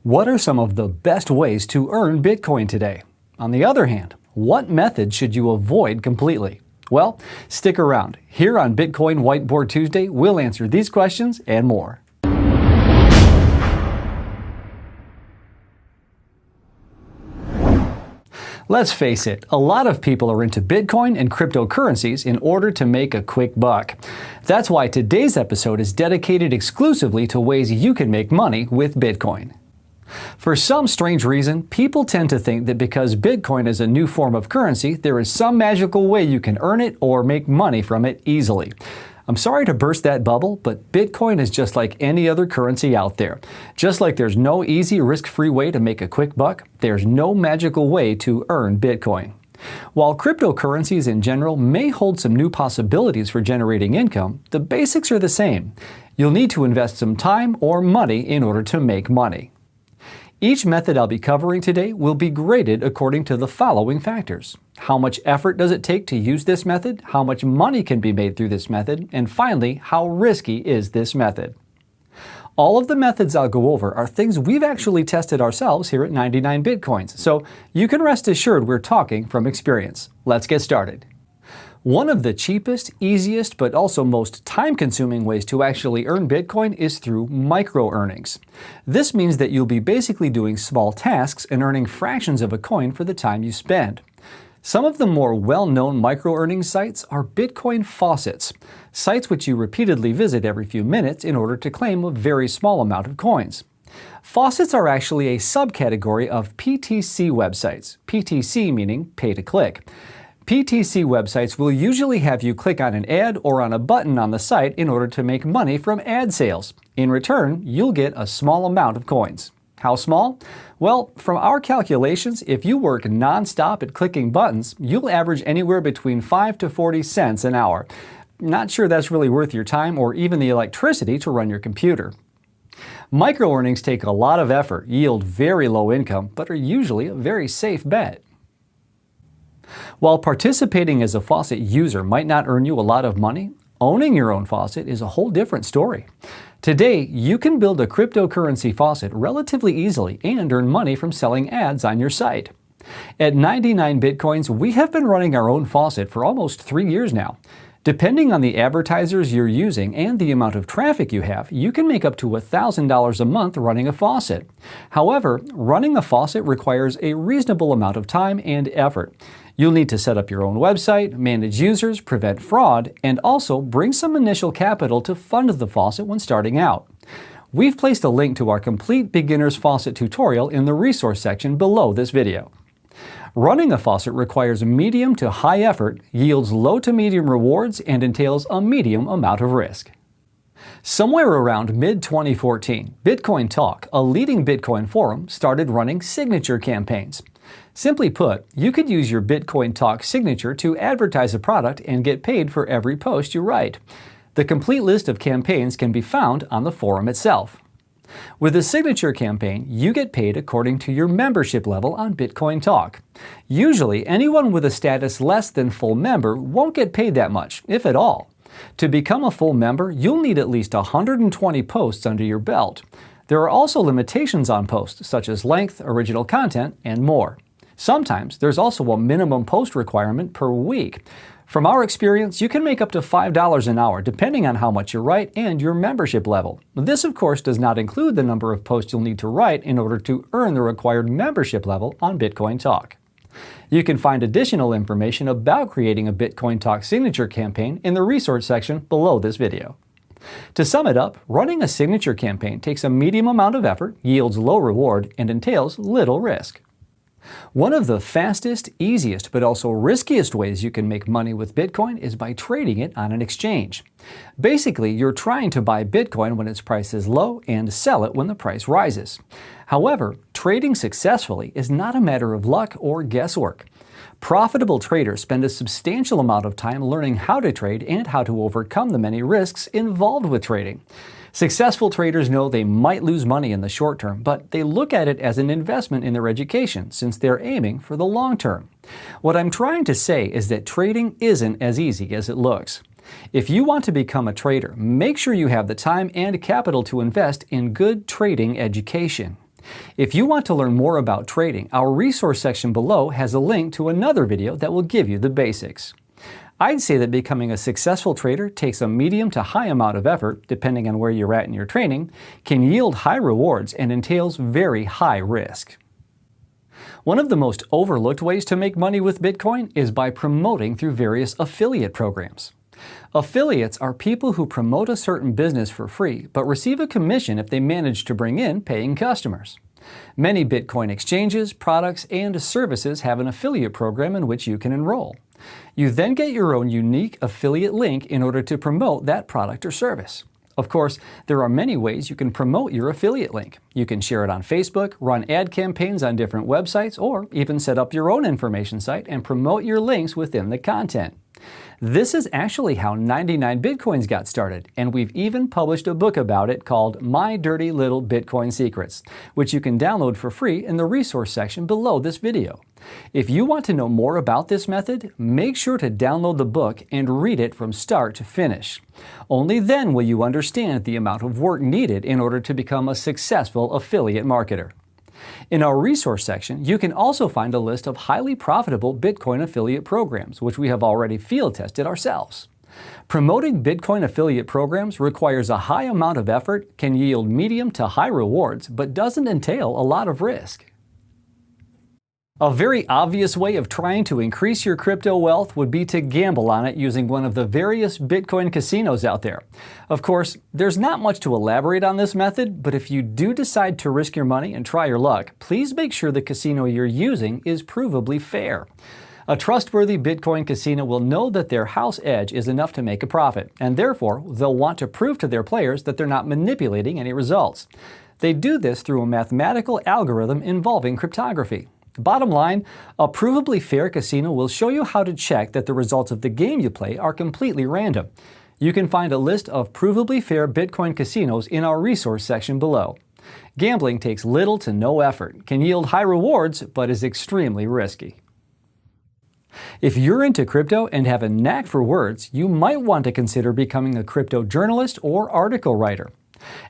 What are some of the best ways to earn Bitcoin today? On the other hand, what methods should you avoid completely? Well, stick around. Here on Bitcoin Whiteboard Tuesday, we'll answer these questions and more. Let's face it, a lot of people are into Bitcoin and cryptocurrencies in order to make a quick buck. That's why today's episode is dedicated exclusively to ways you can make money with Bitcoin. For some strange reason, people tend to think that because Bitcoin is a new form of currency, there is some magical way you can earn it or make money from it easily. I'm sorry to burst that bubble, but Bitcoin is just like any other currency out there. Just like there's no easy, risk-free way to make a quick buck, there's no magical way to earn Bitcoin. While cryptocurrencies in general may hold some new possibilities for generating income, the basics are the same. You'll need to invest some time or money in order to make money. Each method I'll be covering today will be graded according to the following factors. How much effort does it take to use this method? How much money can be made through this method? And finally, how risky is this method? All of the methods I'll go over are things we've actually tested ourselves here at 99 Bitcoins, so you can rest assured we're talking from experience. Let's get started. One of the cheapest, easiest, but also most time-consuming ways to actually earn Bitcoin is through micro-earnings. This means that you'll be basically doing small tasks and earning fractions of a coin for the time you spend. Some of the more well-known micro-earning sites are Bitcoin faucets, sites which you repeatedly visit every few minutes in order to claim a very small amount of coins. Faucets are actually a subcategory of PTC websites, PTC meaning pay-to-click. PTC websites will usually have you click on an ad or on a button on the site in order to make money from ad sales. In return, you'll get a small amount of coins. How small? Well, from our calculations, if you work non-stop at clicking buttons, you'll average anywhere between 5 to 40 cents an hour. Not sure that's really worth your time or even the electricity to run your computer. Micro-earnings take a lot of effort, yield very low income, but are usually a very safe bet. While participating as a faucet user might not earn you a lot of money, owning your own faucet is a whole different story. Today, you can build a cryptocurrency faucet relatively easily and earn money from selling ads on your site. At 99 Bitcoins, we have been running our own faucet for almost 3 years now. Depending on the advertisers you're using and the amount of traffic you have, you can make up to $1,000 a month running a faucet. However, running a faucet requires a reasonable amount of time and effort. You'll need to set up your own website, manage users, prevent fraud, and also bring some initial capital to fund the faucet when starting out. We've placed a link to our complete beginner's faucet tutorial in the resource section below this video. Running a faucet requires medium to high effort, yields low to medium rewards, and entails a medium amount of risk. Somewhere around mid-2014, Bitcoin Talk, a leading Bitcoin forum, started running signature campaigns. Simply put, you could use your Bitcoin Talk signature to advertise a product and get paid for every post you write. The complete list of campaigns can be found on the forum itself. With a signature campaign, you get paid according to your membership level on Bitcoin Talk. Usually, anyone with a status less than full member won't get paid that much, if at all. To become a full member, you'll need at least 120 posts under your belt. There are also limitations on posts, such as length, original content, and more. Sometimes there's also a minimum post requirement per week. From our experience, you can make up to $5 an hour depending on how much you write and your membership level. This, of course, does not include the number of posts you'll need to write in order to earn the required membership level on Bitcoin Talk. You can find additional information about creating a Bitcoin Talk signature campaign in the resource section below this video. To sum it up, running a signature campaign takes a medium amount of effort, yields low reward, and entails little risk. One of the fastest, easiest, but also riskiest ways you can make money with Bitcoin is by trading it on an exchange. Basically, you're trying to buy Bitcoin when its price is low and sell it when the price rises. However, trading successfully is not a matter of luck or guesswork. Profitable traders spend a substantial amount of time learning how to trade and how to overcome the many risks involved with trading. Successful traders know they might lose money in the short term, but they look at it as an investment in their education since they're aiming for the long term. What I'm trying to say is that trading isn't as easy as it looks. If you want to become a trader, make sure you have the time and capital to invest in good trading education. If you want to learn more about trading, our resource section below has a link to another video that will give you the basics. I'd say that becoming a successful trader takes a medium to high amount of effort, depending on where you're at in your training, can yield high rewards, and entails very high risk. One of the most overlooked ways to make money with Bitcoin is by promoting through various affiliate programs. Affiliates are people who promote a certain business for free, but receive a commission if they manage to bring in paying customers. Many Bitcoin exchanges, products, and services have an affiliate program in which you can enroll. You then get your own unique affiliate link in order to promote that product or service. Of course, there are many ways you can promote your affiliate link. You can share it on Facebook, run ad campaigns on different websites, or even set up your own information site and promote your links within the content. This is actually how 99 Bitcoins got started, and we've even published a book about it called My Dirty Little Bitcoin Secrets, which you can download for free in the resource section below this video. If you want to know more about this method, make sure to download the book and read it from start to finish. Only then will you understand the amount of work needed in order to become a successful affiliate marketer. In our resource section, you can also find a list of highly profitable Bitcoin affiliate programs, which we have already field tested ourselves. Promoting Bitcoin affiliate programs requires a high amount of effort, can yield medium to high rewards, but doesn't entail a lot of risk. A very obvious way of trying to increase your crypto wealth would be to gamble on it using one of the various Bitcoin casinos out there. Of course, there's not much to elaborate on this method, but if you do decide to risk your money and try your luck, please make sure the casino you're using is provably fair. A trustworthy Bitcoin casino will know that their house edge is enough to make a profit, and therefore they'll want to prove to their players that they're not manipulating any results. They do this through a mathematical algorithm involving cryptography. Bottom line, a provably fair casino will show you how to check that the results of the game you play are completely random. You can find a list of provably fair Bitcoin casinos in our resource section below. Gambling takes little to no effort, can yield high rewards, but is extremely risky. If you're into crypto and have a knack for words, you might want to consider becoming a crypto journalist or article writer.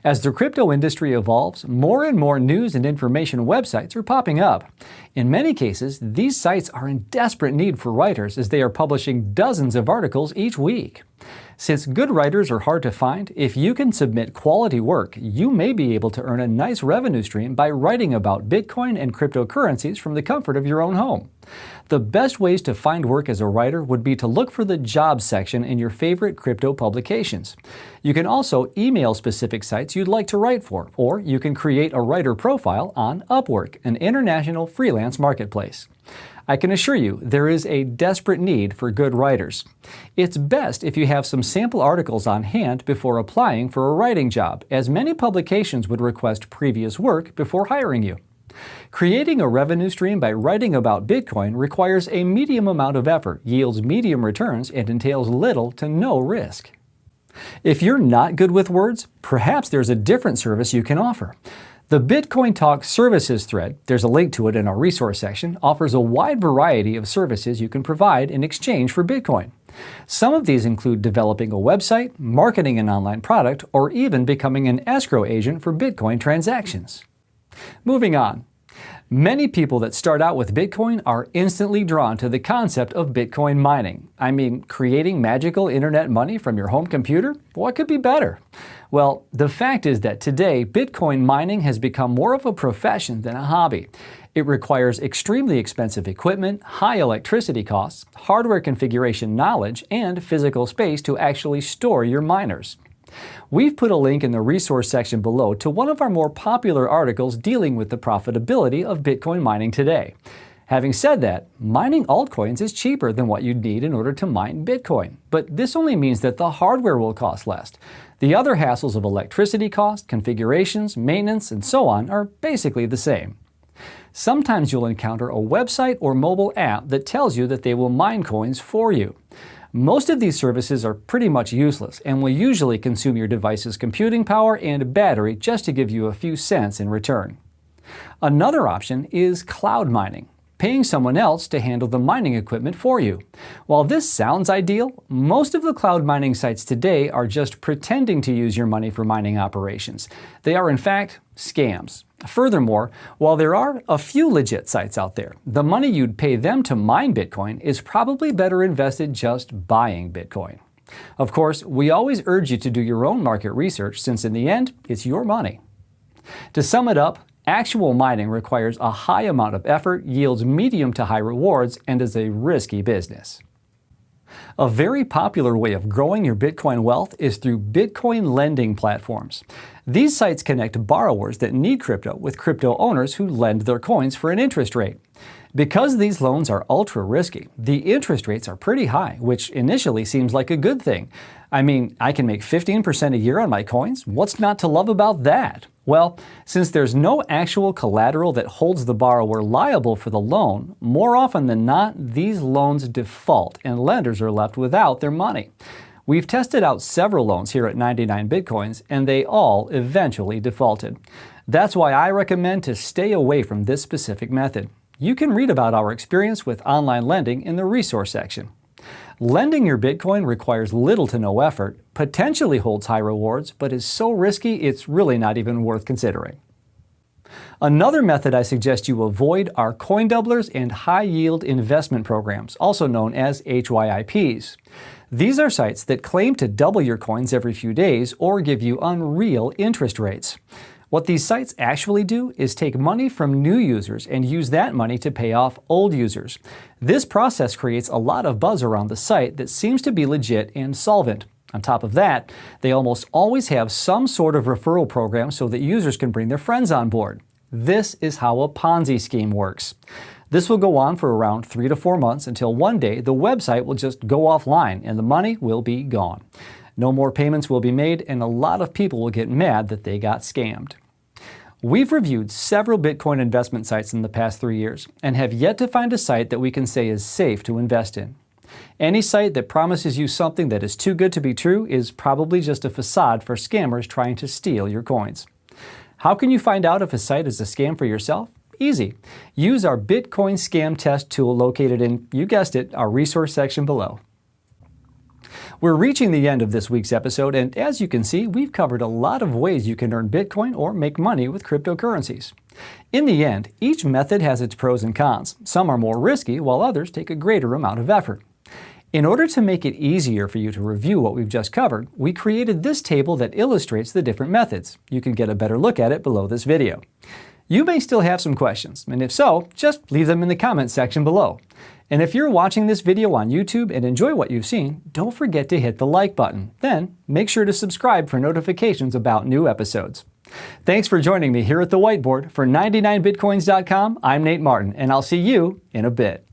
As the crypto industry evolves, more and more news and information websites are popping up. In many cases, these sites are in desperate need for writers as they are publishing dozens of articles each week. Since good writers are hard to find, if you can submit quality work, you may be able to earn a nice revenue stream by writing about Bitcoin and cryptocurrencies from the comfort of your own home. The best ways to find work as a writer would be to look for the jobs section in your favorite crypto publications. You can also email specific sites you'd like to write for, or you can create a writer profile on Upwork, an international freelance marketplace. I can assure you there is a desperate need for good writers. It's best if you have some sample articles on hand before applying for a writing job, as many publications would request previous work before hiring you. Creating a revenue stream by writing about Bitcoin requires a medium amount of effort, yields medium returns, and entails little to no risk. If you're not good with words, perhaps there's a different service you can offer. The Bitcoin Talk Services thread, there's a link to it in our resource section, offers a wide variety of services you can provide in exchange for Bitcoin. Some of these include developing a website, marketing an online product, or even becoming an escrow agent for Bitcoin transactions. Moving on. Many people that start out with Bitcoin are instantly drawn to the concept of Bitcoin mining. I mean, creating magical internet money from your home computer? What could be better? Well, the fact is that today, Bitcoin mining has become more of a profession than a hobby. It requires extremely expensive equipment, high electricity costs, hardware configuration knowledge, and physical space to actually store your miners. We've put a link in the resource section below to one of our more popular articles dealing with the profitability of Bitcoin mining today. Having said that, mining altcoins is cheaper than what you'd need in order to mine Bitcoin, but this only means that the hardware will cost less. The other hassles of electricity cost, configurations, maintenance, and so on are basically the same. Sometimes you'll encounter a website or mobile app that tells you that they will mine coins for you. Most of these services are pretty much useless and will usually consume your device's computing power and battery just to give you a few cents in return. Another option is cloud mining. paying someone else to handle the mining equipment for you. While this sounds ideal, most of the cloud mining sites today are just pretending to use your money for mining operations. They are in fact scams. Furthermore, while there are a few legit sites out there, the money you'd pay them to mine Bitcoin is probably better invested just buying Bitcoin. Of course, we always urge you to do your own market research since in the end, it's your money. To sum it up, actual mining requires a high amount of effort, yields medium to high rewards, and is a risky business. A very popular way of growing your Bitcoin wealth is through Bitcoin lending platforms. These sites connect borrowers that need crypto with crypto owners who lend their coins for an interest rate. Because these loans are ultra risky, the interest rates are pretty high, which initially seems like a good thing. I mean, I can make 15% a year on my coins. What's not to love about that? Well, since there's no actual collateral that holds the borrower liable for the loan, more often than not, these loans default and lenders are left without their money. We've tested out several loans here at 99 Bitcoins, and they all eventually defaulted. That's why I recommend to stay away from this specific method. You can read about our experience with online lending in the resource section. Lending your Bitcoin requires little to no effort, potentially holds high rewards, but is so risky it's really not even worth considering. Another method I suggest you avoid are coin doublers and high-yield investment programs, also known as HYIPs. These are sites that claim to double your coins every few days or give you unreal interest rates. What these sites actually do is take money from new users and use that money to pay off old users. This process creates a lot of buzz around the site that seems to be legit and solvent. On top of that, they almost always have some sort of referral program so that users can bring their friends on board. This is how a Ponzi scheme works. This will go on for around 3 to 4 months until one day the website will just go offline and the money will be gone. No more payments will be made, and a lot of people will get mad that they got scammed. We've reviewed several Bitcoin investment sites in the past 3 years and have yet to find a site that we can say is safe to invest in. Any site that promises you something that is too good to be true is probably just a facade for scammers trying to steal your coins. How can you find out if a site is a scam for yourself? Easy. Use our Bitcoin Scam Test tool located in, you guessed it, our resource section below. We're reaching the end of this week's episode, and as you can see, we've covered a lot of ways you can earn Bitcoin or make money with cryptocurrencies. In the end, each method has its pros and cons. Some are more risky, while others take a greater amount of effort. In order to make it easier for you to review what we've just covered, we created this table that illustrates the different methods. You can get a better look at it below this video. You may still have some questions, and if so, just leave them in the comments section below. And if you're watching this video on YouTube and enjoy what you've seen, don't forget to hit the like button. Then, make sure to subscribe for notifications about new episodes. Thanks for joining me here at the whiteboard. For 99bitcoins.com, I'm Nate Martin, and I'll see you in a bit.